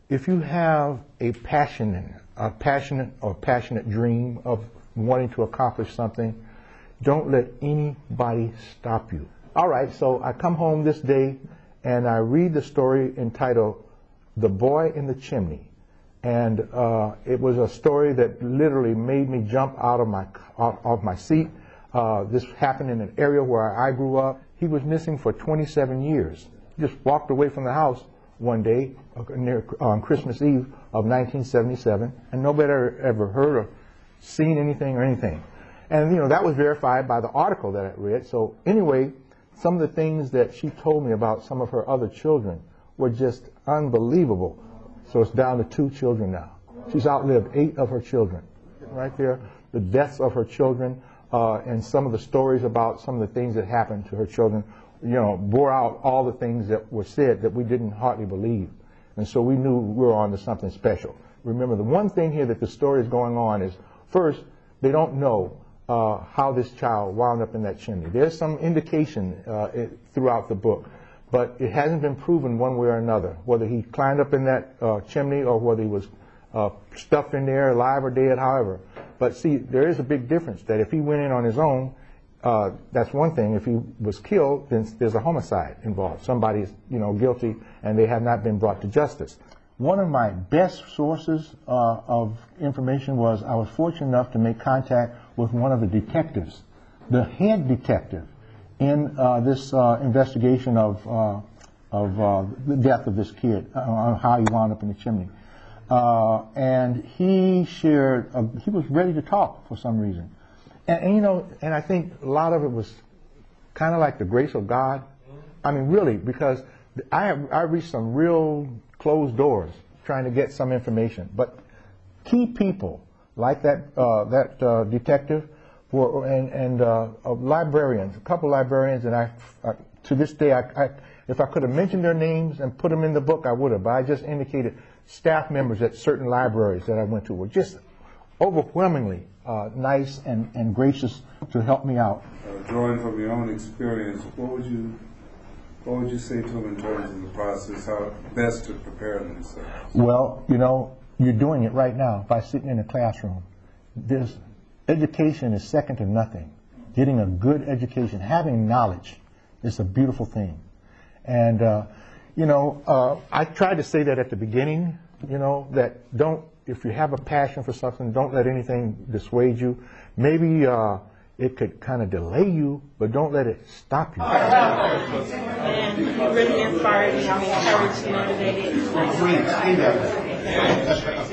If you have a passionate dream of wanting to accomplish something, don't let anybody stop you. All right, so I come home this day and I read the story entitled The Boy in the Chimney. And it was a story that literally made me jump out of my seat. This happened in an area where I grew up. He was missing for 27 years. He just walked away from the house one day on Christmas Eve of 1977, and nobody ever heard or seen anything or anything. And, you know, that was verified by the article that I read. So anyway, some of the things that she told me about some of her other children were just unbelievable. So it's down to 2 children now. She's outlived 8 of her children. Right there, the deaths of her children and some of the stories about some of the things that happened to her children, you know, bore out all the things that were said that we didn't hardly believe. And so we knew we were on to something special. Remember, the one thing here that the story is going on is, first, they don't know how this child wound up in that chimney. There's some indication throughout the book, but it hasn't been proven one way or another, whether he climbed up in that chimney or whether he was stuffed in there, alive or dead, however. But see, there is a big difference that if he went in on his own, that's one thing. If he was killed, then there's a homicide involved. Somebody's, you know, guilty and they have not been brought to justice. One of my best sources of information was I was fortunate enough to make contact with one of the detectives, the head detective in this investigation of the death of this kid, on how he wound up in the chimney. And he shared, he was ready to talk for some reason. And you know, and I think a lot of it was kind of like the grace of God. I mean, really, because I reached some real closed doors trying to get some information. But key people like that detective and librarians, a couple librarians, and to this day, if I could have mentioned their names and put them in the book, I would have. But I just indicated staff members at certain libraries that I went to were just overwhelmingly nice and gracious to help me out. Drawing from your own experience, what would you say to them in terms of the process, how best to prepare themselves? Well, you know, you're doing it right now by sitting in a classroom. Education is second to nothing. Getting a good education, having knowledge, is a beautiful thing. And you know, I tried to say that at the beginning. You know, that if you have a passion for something, don't let anything dissuade you. Maybe it could kind of delay you, but don't let it stop you. And you really inspired me. I'm encouraged, motivated.